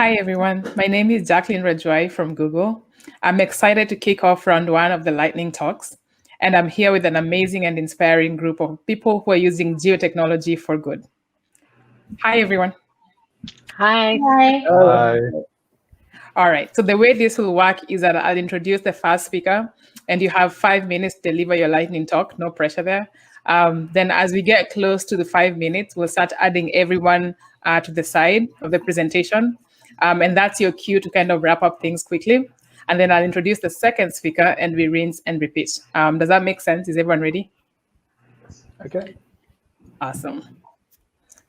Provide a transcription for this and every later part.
Hi, everyone. My name is Jacqueline Rajwai from Google. I'm excited to kick off round one of the Lightning Talks, and I'm here with an amazing and inspiring group of people who are using geotechnology for good. Hi, everyone. Hi. Hi. Hi. All right, so the way this will work is that I'll introduce the first speaker, and you have 5 minutes to deliver your lightning talk, no pressure there. Then as we get close to the 5 minutes, we'll start adding everyone to the side of the presentation. And that's your cue to kind of wrap up things quickly. And then I'll introduce the second speaker and we rinse and repeat. Does that make sense? Is everyone ready? Okay. Awesome.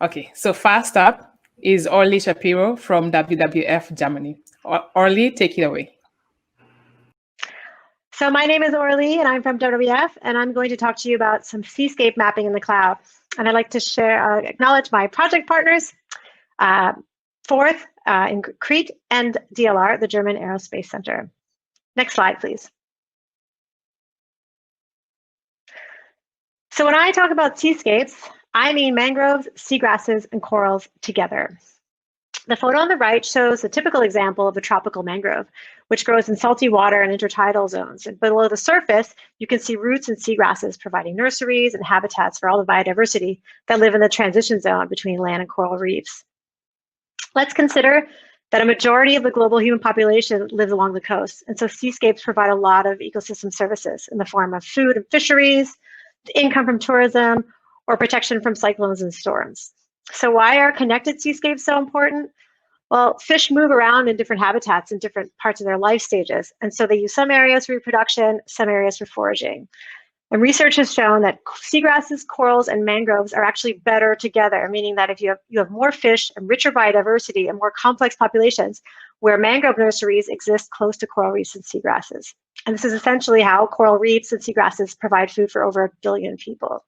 Okay, so first up is Orly Shapiro from WWF-Germany. Orly, take it away. So my name is Orly, and I'm from WWF, and I'm going to talk to you about some seascape mapping in the cloud. And I'd like to acknowledge my project partners, Fourth in Crete and DLR, the German Aerospace Center. Next slide, please. So when I talk about seascapes, I mean mangroves, seagrasses, and corals together. The photo on the right shows a typical example of a tropical mangrove, which grows in salty water and intertidal zones. And below the surface, you can see roots and seagrasses providing nurseries and habitats for all the biodiversity that live in the transition zone between land and coral reefs. Let's consider that a majority of the global human population lives along the coast. And so seascapes provide a lot of ecosystem services in the form of food and fisheries, income from tourism, or protection from cyclones and storms. So why are connected seascapes so important? Well, fish move around in different habitats in different parts of their life stages. And so they use some areas for reproduction, some areas for foraging. And research has shown that seagrasses, corals, and mangroves are actually better together, meaning that if you have more fish and richer biodiversity and more complex populations, where mangrove nurseries exist close to coral reefs and seagrasses. And this is essentially how coral reefs and seagrasses provide food for over 1 billion people.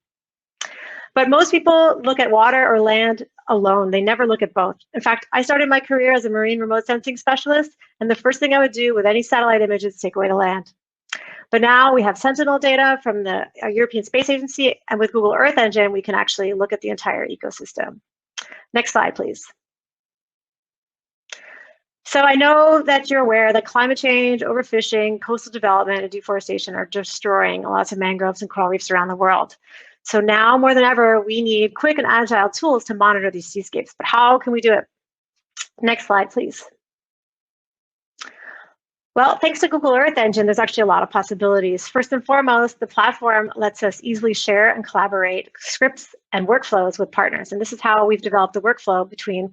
But most people look at water or land alone. They never look at both. In fact, I started my career as a marine remote sensing specialist, and the first thing I would do with any satellite image is take away the land. But now we have Sentinel data from the European Space Agency, and with Google Earth Engine, we can actually look at the entire ecosystem. Next slide, please. So I know that you're aware that climate change, overfishing, coastal development, and deforestation are destroying lots of mangroves and coral reefs around the world. So now more than ever, we need quick and agile tools to monitor these seascapes. But how can we do it? Next slide, please. Well, thanks to Google Earth Engine, there's actually a lot of possibilities. First and foremost, the platform lets us easily share and collaborate scripts and workflows with partners. And this is how we've developed the workflow between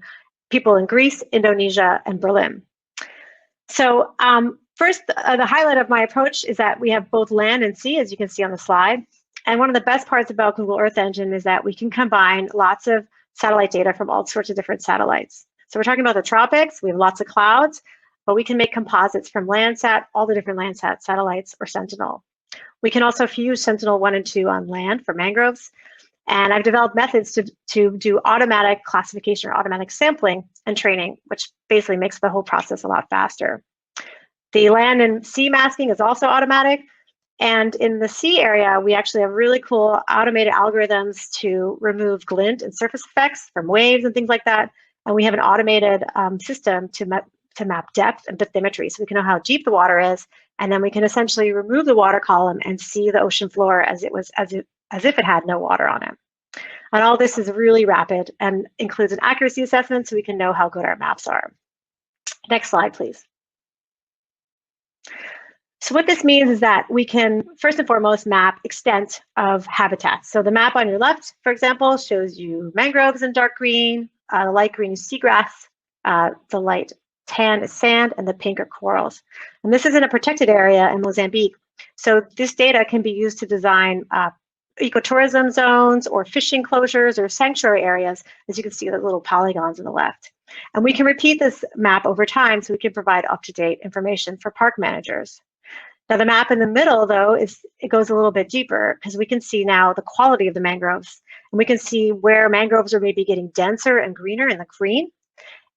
people in Greece, Indonesia, and Berlin. So first, the highlight of my approach is that we have both land and sea, as you can see on the slide. And one of the best parts about Google Earth Engine is that we can combine lots of satellite data from all sorts of different satellites. So we're talking about the tropics, we have lots of clouds, but we can make composites from Landsat, all the different Landsat satellites, or Sentinel. We can also fuse Sentinel 1 and 2 on land for mangroves. And I've developed methods to do automatic classification or automatic sampling and training, which basically makes the whole process a lot faster. The land and sea masking is also automatic. And in the sea area, we actually have really cool automated algorithms to remove glint and surface effects from waves and things like that. And we have an automated system to map depth and bathymetry, so we can know how deep the water is, and then we can essentially remove the water column and see the ocean floor as if it had no water on it. And all this is really rapid and includes an accuracy assessment, so we can know how good our maps are. Next slide, please. So what this means is that we can, first and foremost, map extent of habitats. So the map on your left, for example, shows you mangroves in dark green, the light green is seagrass, the light tan is sand, and the pink are corals. And this is in a protected area in Mozambique. So this data can be used to design ecotourism zones or fishing closures or sanctuary areas, as you can see the little polygons on the left. And we can repeat this map over time so we can provide up-to-date information for park managers. Now the map in the middle, though, it goes a little bit deeper because we can see now the quality of the mangroves. And we can see where mangroves are maybe getting denser and greener in the green.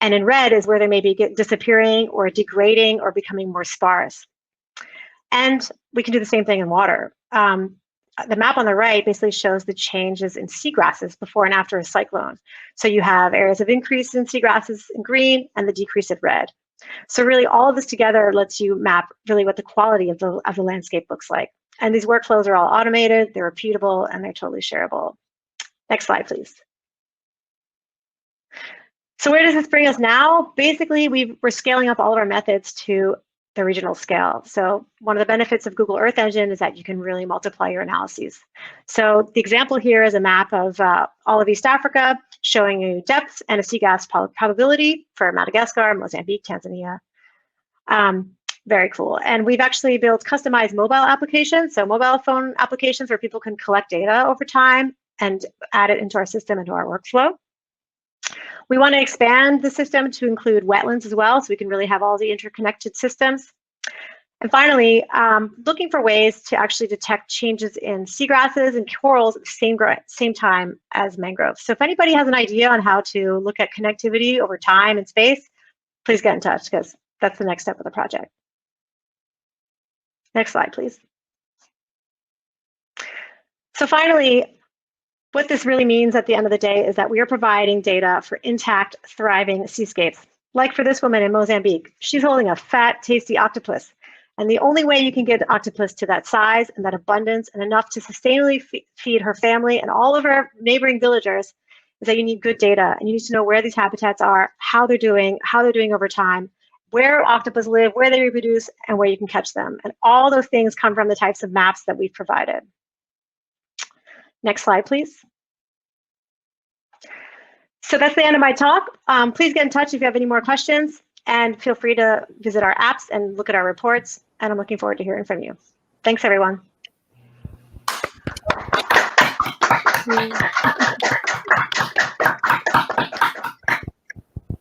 And in red is where they may be disappearing or degrading or becoming more sparse. And we can do the same thing in water. the map on the right basically shows the changes in seagrasses before and after a cyclone. So you have areas of increase in seagrasses in green and the decrease in red. So really all of this together lets you map really what the quality of the landscape looks like. And these workflows are all automated, they're repeatable, and they're totally shareable. Next slide, please. So where does this bring us now? Basically, we're scaling up all of our methods to the regional scale. So one of the benefits of Google Earth Engine is that you can really multiply your analyses. So the example here is a map of all of East Africa, showing you depths and a seagrass probability for Madagascar, Mozambique, Tanzania. Very cool. And we've actually built customized mobile applications, so mobile phone applications where people can collect data over time and add it into our system, into our workflow. We want to expand the system to include wetlands as well, so we can really have all the interconnected systems. And finally, looking for ways to actually detect changes in seagrasses and corals at the same time as mangroves. So if anybody has an idea on how to look at connectivity over time and space, please get in touch, because that's the next step of the project. Next slide, please. So finally, what this really means at the end of the day is that we are providing data for intact, thriving seascapes. Like for this woman in Mozambique, she's holding a fat, tasty octopus. And the only way you can get the octopus to that size and that abundance and enough to sustainably feed her family and all of her neighboring villagers is that you need good data. And you need to know where these habitats are, how they're doing over time, where octopus live, where they reproduce, and where you can catch them. And all those things come from the types of maps that we've provided. Next slide, please. So that's the end of my talk. Please get in touch if you have any more questions, and feel free to visit our apps and look at our reports. And I'm looking forward to hearing from you. Thanks, everyone.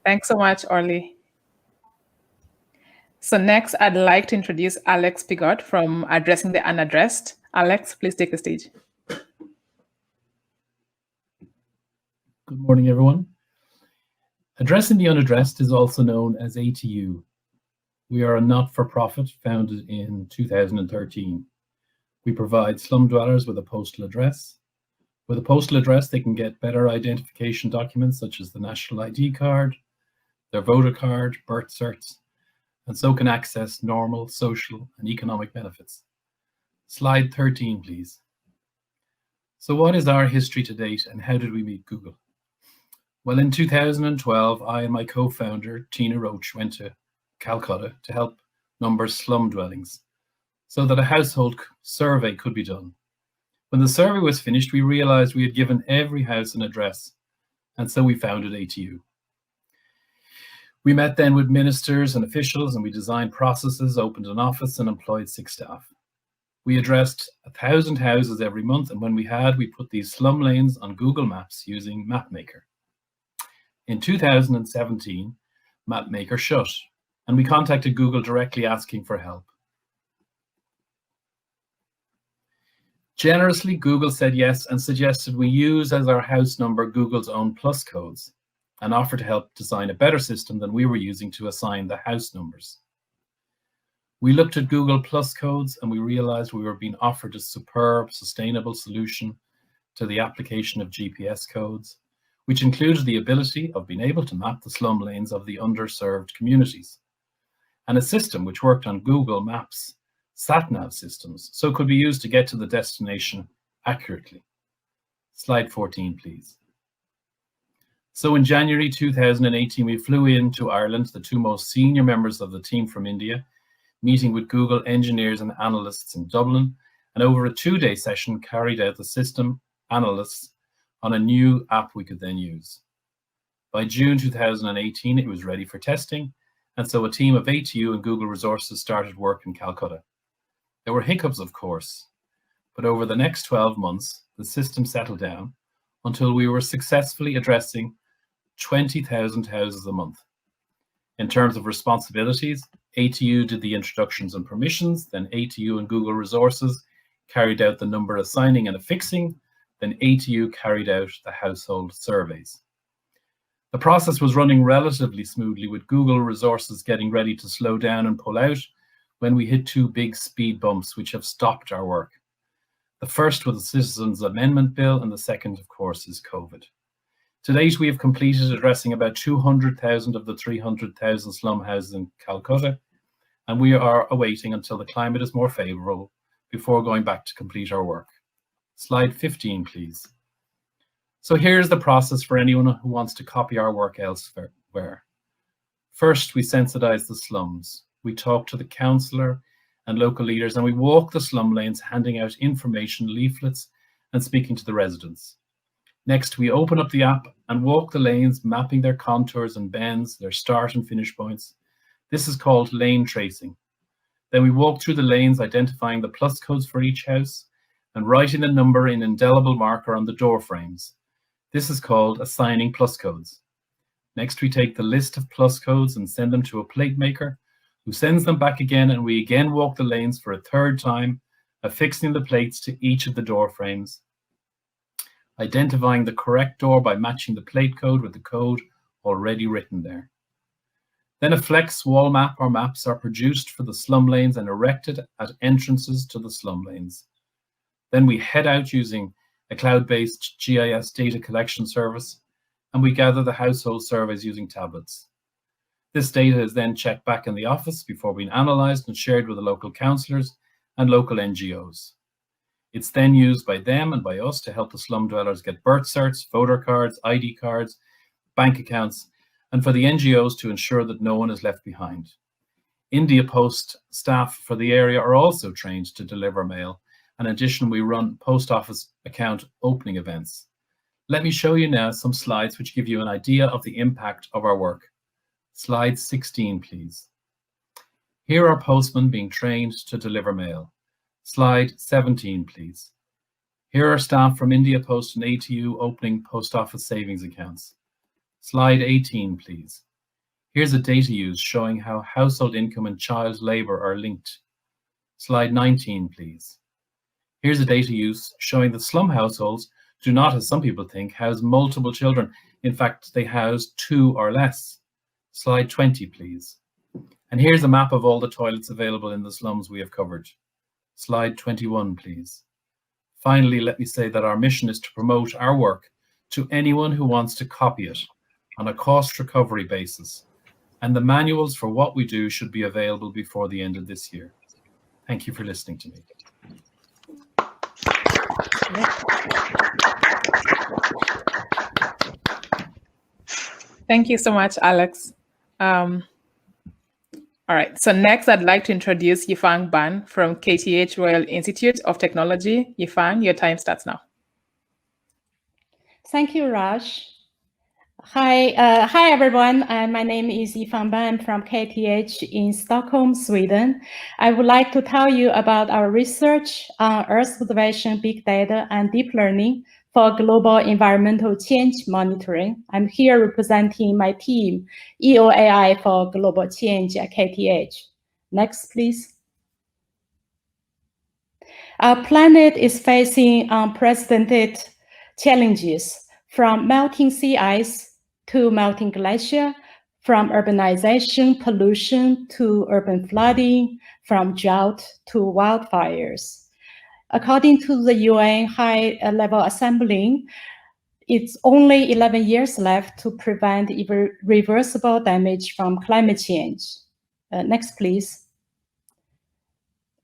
Thanks so much, Orly. So next, I'd like to introduce Alex Pigot from Addressing the Unaddressed. Alex, please take the stage. Good morning, everyone. Addressing the Unaddressed is also known as ATU. We are a not-for-profit founded in 2013. We provide slum dwellers with a postal address. With a postal address, they can get better identification documents such as the national ID card, their voter card, birth certs, and so can access normal social and economic benefits. Slide 13, please. So what is our history to date, and how did we meet Google? Well, in 2012, I and my co-founder, Tina Roach, went to Calcutta to help number slum dwellings so that a household survey could be done. When the survey was finished, we realized we had given every house an address, and so we founded ATU. We met then with ministers and officials, and we designed processes, opened an office, and employed 6 staff. We addressed 1,000 houses every month, and when we put these slum lanes on Google Maps using MapMaker. In 2017, MapMaker shut, and we contacted Google directly asking for help. Generously, Google said yes and suggested we use as our house number Google's own plus codes and offered to help design a better system than we were using to assign the house numbers. We looked at Google plus codes and we realized we were being offered a superb, sustainable solution to the application of GPS codes, which included the ability of being able to map the slum lanes of the underserved communities, and a system which worked on Google Maps sat-nav systems, so it could be used to get to the destination accurately. Slide 14, please. So in January 2018, we flew into Ireland, the 2 most senior members of the team from India, meeting with Google engineers and analysts in Dublin, and over a 2-day session carried out the system analysts on a new app we could then use. By June 2018, it was ready for testing, and so a team of ATU and Google resources started work in Calcutta. There were hiccups, of course, but over the next 12 months, the system settled down until we were successfully addressing 20,000 houses a month. In terms of responsibilities, ATU did the introductions and permissions, then ATU and Google resources carried out the number assigning and affixing, then ATU carried out the household surveys. The process was running relatively smoothly, with Google resources getting ready to slow down and pull out when we hit 2 big speed bumps which have stopped our work. The first was the Citizens Amendment Bill, and the second, of course, is COVID. To date, we have completed addressing about 200,000 of the 300,000 slum houses in Calcutta, and we are awaiting until the climate is more favourable before going back to complete our work. Slide 15, please. So here's the process for anyone who wants to copy our work elsewhere. First, we sensitise the slums. We talk to the councillor and local leaders, and we walk the slum lanes, handing out information, leaflets, and speaking to the residents. Next, we open up the app and walk the lanes, mapping their contours and bends, their start and finish points. This is called lane tracing. Then we walk through the lanes, identifying the plus codes for each house and writing the number in indelible marker on the door frames. This is called assigning plus codes. Next, we take the list of plus codes and send them to a plate maker, who sends them back again, and we again walk the lanes for a third time, affixing the plates to each of the door frames, identifying the correct door by matching the plate code with the code already written there. Then a flex wall map or maps are produced for the slum lanes and erected at entrances to the slum lanes. Then we head out using a cloud-based GIS data collection service, and we gather the household surveys using tablets. This data is then checked back in the office before being analysed and shared with the local councillors and local NGOs. It's then used by them and by us to help the slum dwellers get birth certs, voter cards, ID cards, bank accounts, and for the NGOs to ensure that no one is left behind. India Post staff for the area are also trained to deliver mail. In addition, we run post office account opening events. Let me show you now some slides which give you an idea of the impact of our work. Slide 16, please. Here are postmen being trained to deliver mail. Slide 17, please. Here are staff from India Post and ATU opening post office savings accounts. Slide 18, please. Here's a data use showing how household income and child labour are linked. Slide 19, please. Here's a data use showing that slum households do not, as some people think, house multiple children. In fact, they house 2 or less. Slide 20, please. And here's a map of all the toilets available in the slums we have covered. Slide 21, please. Finally, let me say that our mission is to promote our work to anyone who wants to copy it on a cost recovery basis. And the manuals for what we do should be available before the end of this year. Thank you for listening to me. Thank you so much, Alex. All right, so next I'd like to introduce Yifang Ban from KTH Royal Institute of Technology. Yifang, your time starts now. Thank you, Raj. Hi everyone. My name is Yifang Ban from KTH in Stockholm, Sweden. I would like to tell you about our research on Earth observation, big data, and deep learning for global environmental change monitoring. I'm here representing my team, EOAI for Global Change at KTH. Next, please. Our planet is facing unprecedented challenges, from melting sea ice to melting glacier, from urbanization, pollution to urban flooding, from drought to wildfires. According to the UN High-Level Assembly, it's only 11 years left to prevent irreversible damage from climate change. Next, please.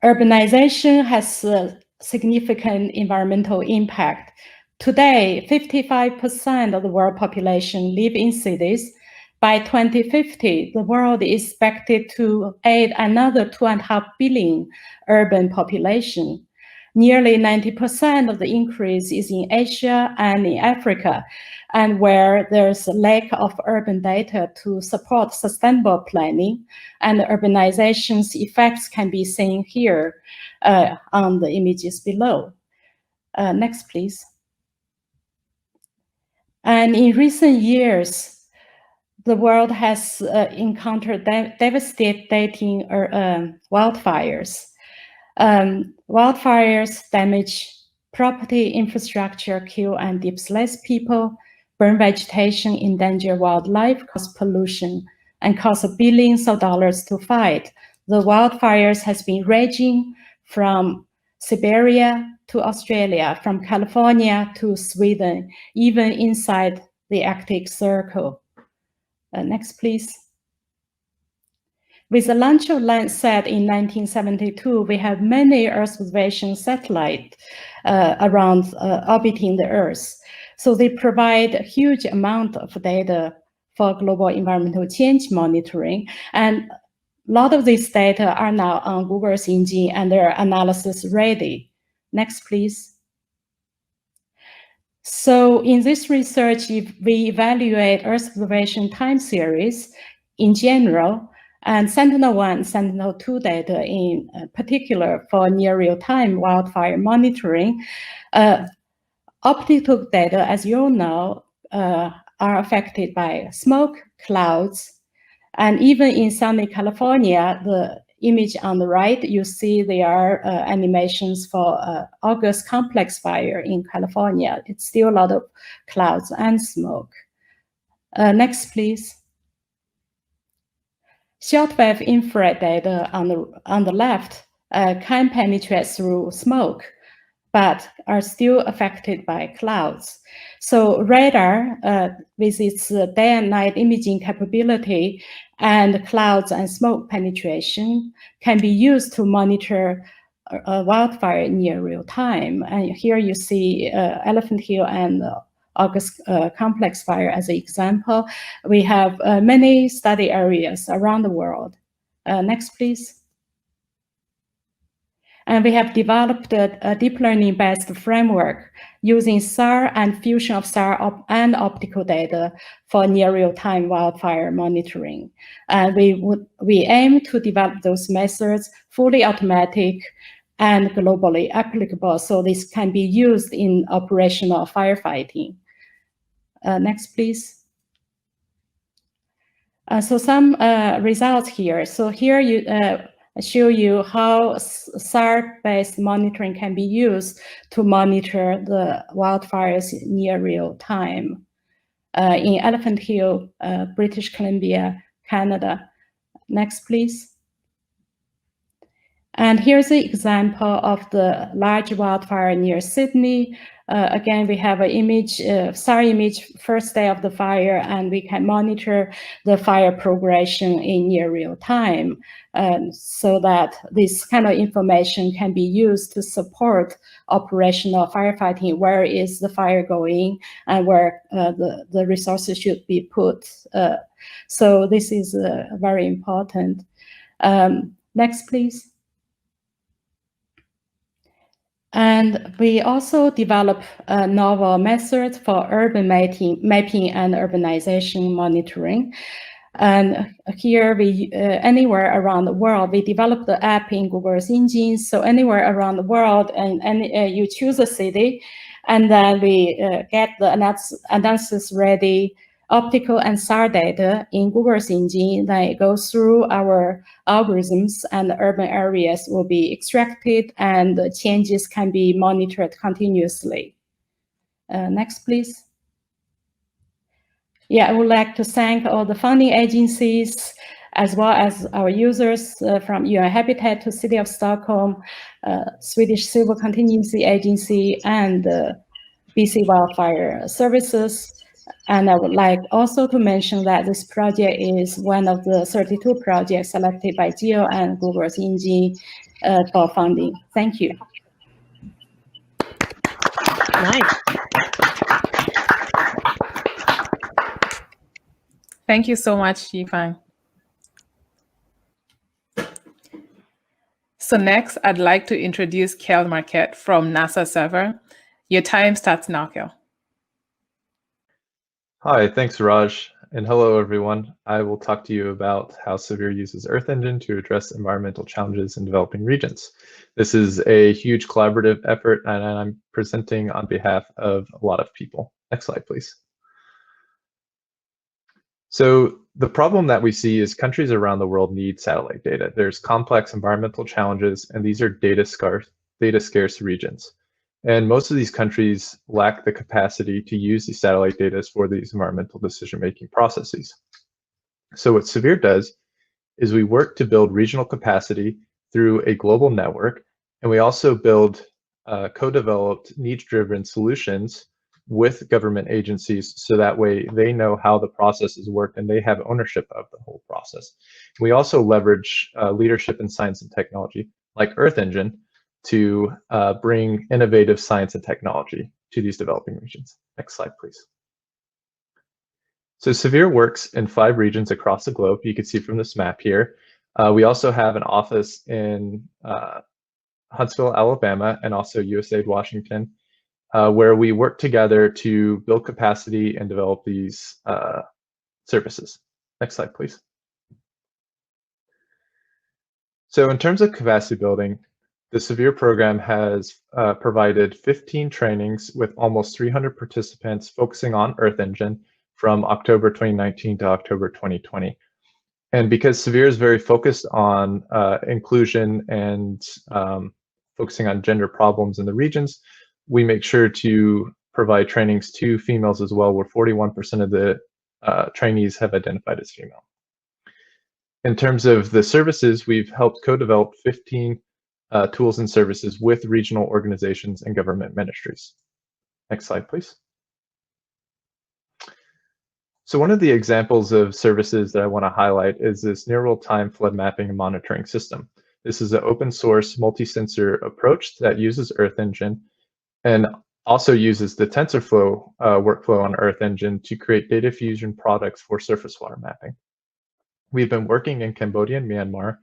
Urbanization has a significant environmental impact. Today, 55% of the world population live in cities. By 2050, the world is expected to add another 2.5 billion urban population. Nearly 90% of the increase is in Asia and in Africa, and where there's a lack of urban data to support sustainable planning, and urbanization's effects can be seen here on the images below. Next, please. And in recent years, the world has encountered devastating wildfires. Wildfires damage property, infrastructure, kill and displace people, burn vegetation, endanger wildlife, cause pollution, and cost billions of dollars to fight. The wildfires has been raging from Siberia to Australia, from California to Sweden, even inside the Arctic Circle. Next, please. With the launch of Landsat in 1972, we have many Earth observation satellites around orbiting the Earth. So they provide a huge amount of data for global environmental change monitoring. And a lot of these data are now on Google's engine and they're analysis ready. Next, please. So in this research, we evaluate Earth observation time series in general, and Sentinel-1, Sentinel-2 data in particular for near real-time wildfire monitoring. Optical data, as you all know, are affected by smoke, clouds, and even in sunny California, the image on the right, you see there are animations for August complex fire in California. It's still a lot of clouds and smoke. Next, please. Shortwave infrared data on the left can penetrate through smoke, but are still affected by clouds. So radar, with its day and night imaging capability and clouds and smoke penetration, can be used to monitor wildfire near real time. And here you see Elephant Hill and August complex fire as an example. We have many study areas around the world. Next, please. And we have developed a deep learning-based framework using SAR and fusion of SAR and optical data for near real-time wildfire monitoring. And we aim to develop those methods fully automatic and globally applicable, so this can be used in operational firefighting. Next, please. So some results here. So here you show you how SAR-based monitoring can be used to monitor the wildfires near real time in Elephant Hill, British Columbia, Canada. Next, please. And here's the example of the large wildfire near Sydney. Again, we have an image, SAR image, first day of the fire, and we can monitor the fire progression in near real time, so that this kind of information can be used to support operational firefighting. Where is the fire going and where the resources should be put. So this is very important. Next, please. And we also develop novel methods for urban mapping and urbanization monitoring. And here we, anywhere around the world, we develop the app in Google's engine. So anywhere around the world, and you choose a city, and then we get the analysis ready, optical and SAR data in Google's engine. Then it goes through our algorithms, and the urban areas will be extracted, and the changes can be monitored continuously. Next, please. Yeah, I would like to thank all the funding agencies, as well as our users from UN Habitat to City of Stockholm, Swedish Civil Contingency Agency, and BC Wildfire Services. And I would like also to mention that this project is one of the 32 projects selected by Geo and Google's engine for funding. Thank you. Nice. Thank you so much, Yifang. So next, I'd like to introduce Kel Marquette from NASA SERVIR. Your time starts now, Kel. Hi, thanks, Raj. And hello, everyone. I will talk to you about how SERVIR uses Earth Engine to address environmental challenges in developing regions. This is a huge collaborative effort, and I'm presenting on behalf of a lot of people. Next slide, please. So the problem that we see is countries around the world need satellite data. There's complex environmental challenges, and these are data scarce regions. And most of these countries lack the capacity to use these satellite data for these environmental decision-making processes. So what SERVIR does is we work to build regional capacity through a global network And we also build co-developed needs-driven solutions with government agencies, so that way they know how the processes work and they have ownership of the whole process. We also leverage leadership in science and technology, like Earth Engine, to bring innovative science and technology to these developing regions. Next slide, please. So SERVIR works in 5 regions across the globe. You can see from this map here. We also have an office in Huntsville, Alabama, and also USAID Washington, where we work together to build capacity and develop these services. Next slide, please. So in terms of capacity building, the SERVIR program has provided 15 trainings with almost 300 participants focusing on Earth Engine from October 2019 to October 2020. And because SERVIR is very focused on inclusion and focusing on gender problems in the regions, we make sure to provide trainings to females as well, where 41% of the trainees have identified as female. In terms of the services, we've helped co-develop 15 tools and services with regional organizations and government ministries. Next slide, please. So one of the examples of services that I want to highlight is this near real-time flood mapping and monitoring system. This is an open source multi-sensor approach that uses Earth Engine and also uses the TensorFlow workflow on Earth Engine to create data fusion products for surface water mapping. We've been working in Cambodia and Myanmar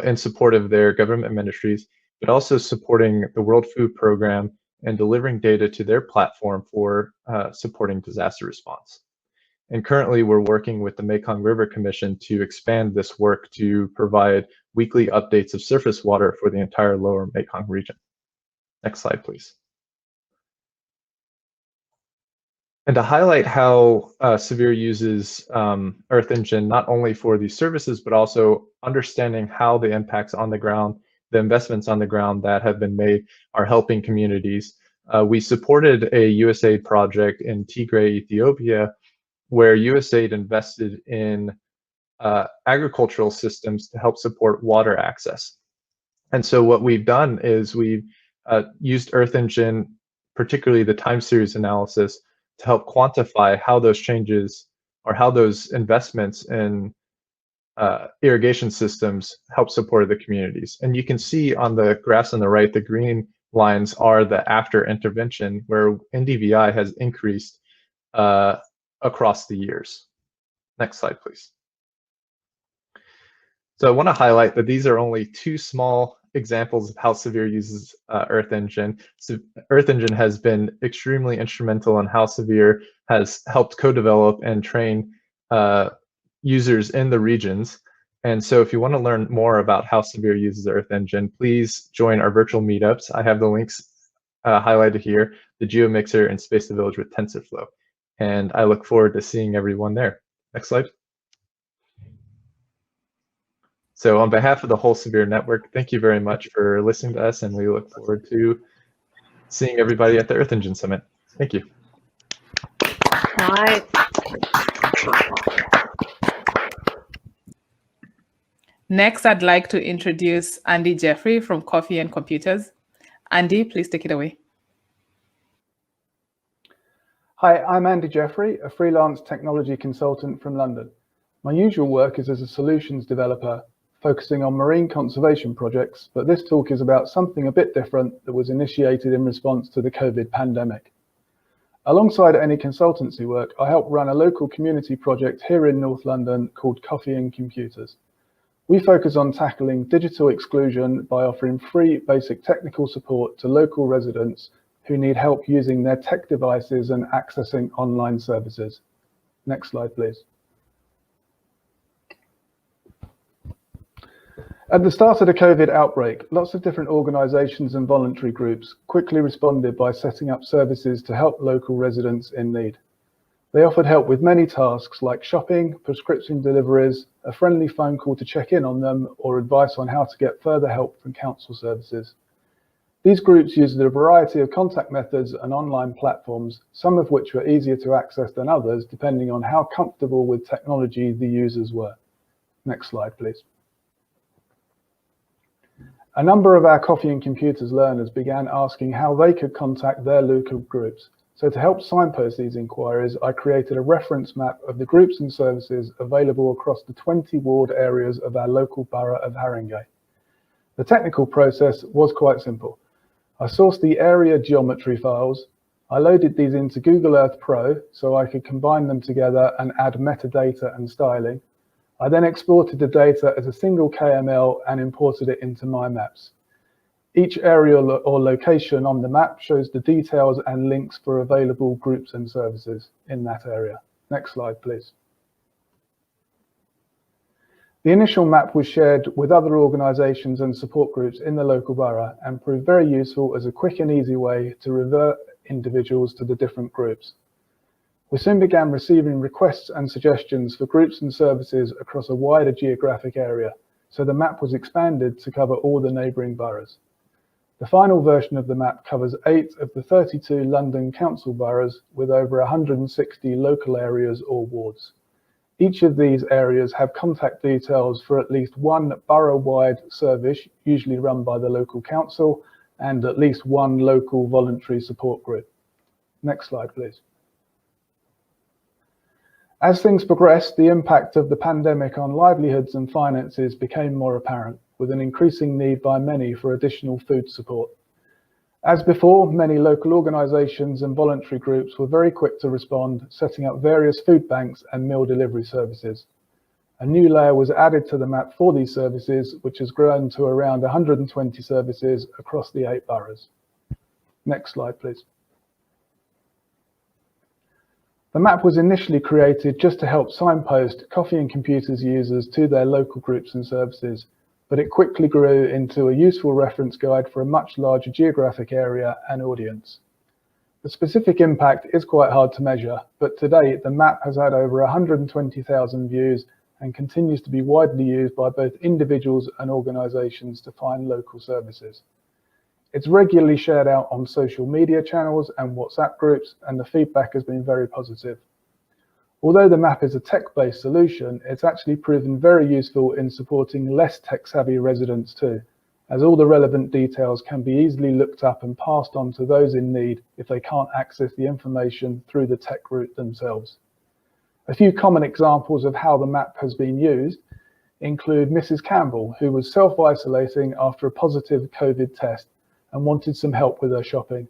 in support of their government ministries, but also supporting the World Food Program and delivering data to their platform for supporting disaster response. And currently we're working with the Mekong River Commission to expand this work to provide weekly updates of surface water for the entire lower Mekong region. Next slide, please. And to highlight how SERVIR uses Earth Engine not only for these services, but also understanding how the impacts on the ground, the investments on the ground that have been made are helping communities. We supported a USAID project in Tigray, Ethiopia, where USAID invested in agricultural systems to help support water access. And so what we've done is we've used Earth Engine, particularly the time series analysis, to help quantify how those changes or how those investments in irrigation systems help support the communities. And you can see on the graphs on the right, the green lines are the after intervention, where NDVI has increased across the years. Next slide, please. So I want to highlight that these are only 2 small examples of how SERVIR uses Earth Engine. So Earth Engine has been extremely instrumental in how SERVIR has helped co-develop and train users in the regions. And so if you want to learn more about how SERVIR uses Earth Engine, please join our virtual meetups. I have the links highlighted here, the GeoMixer and Space the Village with TensorFlow. And I look forward to seeing everyone there. Next slide. So on behalf of the whole SERVIR network, thank you very much for listening to us, and we look forward to seeing everybody at the Earth Engine Summit. Thank you. Nice. Next, I'd like to introduce Andy Jeffrey from Coffee and Computers. Andy, please take it away. Hi, I'm Andy Jeffrey, a freelance technology consultant from London. My usual work is as a solutions developer, focusing on marine conservation projects, but this talk is about something a bit different that was initiated in response to the COVID pandemic. Alongside any consultancy work, I help run a local community project here in North London called Coffee and Computers. We focus on tackling digital exclusion by offering free basic technical support to local residents who need help using their tech devices and accessing online services. Next slide, please. At the start of the COVID outbreak, lots of different organizations and voluntary groups quickly responded by setting up services to help local residents in need. They offered help with many tasks like shopping, prescription deliveries, a friendly phone call to check in on them, or advice on how to get further help from council services. These groups used a variety of contact methods and online platforms, some of which were easier to access than others, depending on how comfortable with technology the users were. Next slide, please. A number of our Coffee and Computers learners began asking how they could contact their local groups. So to help signpost these inquiries, I created a reference map of the groups and services available across the 20 ward areas of our local borough of Haringey. The technical process was quite simple. I sourced the area geometry files. I loaded these into Google Earth Pro so I could combine them together and add metadata and styling. I then exported the data as a single KML and imported it into my maps. Each area or location on the map shows the details and links for available groups and services in that area. Next slide, please. The initial map was shared with other organisations and support groups in the local borough and proved very useful as a quick and easy way to revert individuals to the different groups. We soon began receiving requests and suggestions for groups and services across a wider geographic area, so the map was expanded to cover all the neighbouring boroughs. The final version of the map covers 8 of the 32 London council boroughs with over 160 local areas or wards. Each of these areas have contact details for at least one borough-wide service, usually run by the local council, and at least one local voluntary support group. Next slide, please. As things progressed, the impact of the pandemic on livelihoods and finances became more apparent, with an increasing need by many for additional food support. As before, many local organisations and voluntary groups were very quick to respond, setting up various food banks and meal delivery services. A new layer was added to the map for these services, which has grown to around 120 services across the 8 boroughs. Next slide, please. The map was initially created just to help signpost Coffee and Computers users to their local groups and services, but it quickly grew into a useful reference guide for a much larger geographic area and audience. The specific impact is quite hard to measure, but to date the map has had over 120,000 views and continues to be widely used by both individuals and organisations to find local services. It's regularly shared out on social media channels and WhatsApp groups, and the feedback has been very positive. Although the map is a tech-based solution, it's actually proven very useful in supporting less tech-savvy residents too, as all the relevant details can be easily looked up and passed on to those in need if they can't access the information through the tech route themselves. A few common examples of how the map has been used include Mrs. Campbell, who was self-isolating after a positive COVID test and wanted some help with her shopping.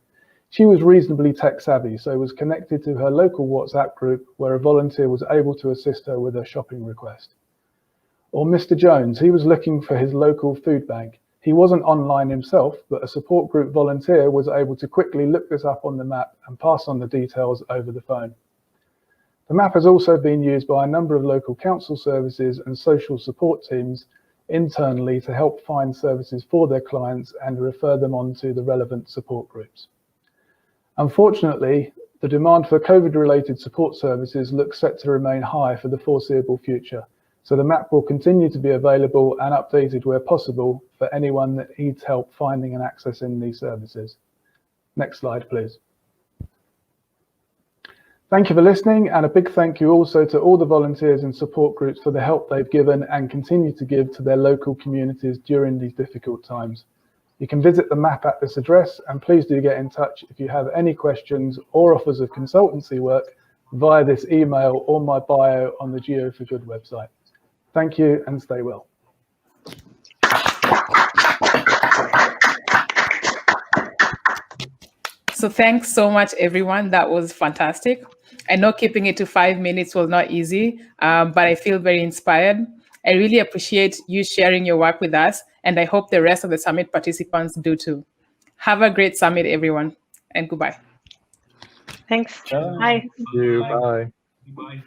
She was reasonably tech savvy, so was connected to her local WhatsApp group where a volunteer was able to assist her with her shopping request. Or Mr. Jones, he was looking for his local food bank. He wasn't online himself, but a support group volunteer was able to quickly look this up on the map and pass on the details over the phone. The map has also been used by a number of local council services and social support teams internally to help find services for their clients and refer them on to the relevant support groups. Unfortunately, the demand for COVID-related support services looks set to remain high for the foreseeable future, so the map will continue to be available and updated where possible for anyone that needs help finding and accessing these services. Next slide, please. Thank you for listening, and a big thank you also to all the volunteers and support groups for the help they've given and continue to give to their local communities during these difficult times. You can visit the map at this address, and please do get in touch if you have any questions or offers of consultancy work via this email or my bio on the Geo for Good website. Thank you and stay well. So thanks so much, everyone. That was fantastic. I know keeping it to 5 minutes was not easy, but I feel very inspired. I really appreciate you sharing your work with us, and I hope the rest of the summit participants do too. Have a great summit, everyone, and goodbye. Thanks. Bye. Bye. Thank you. Bye. Bye.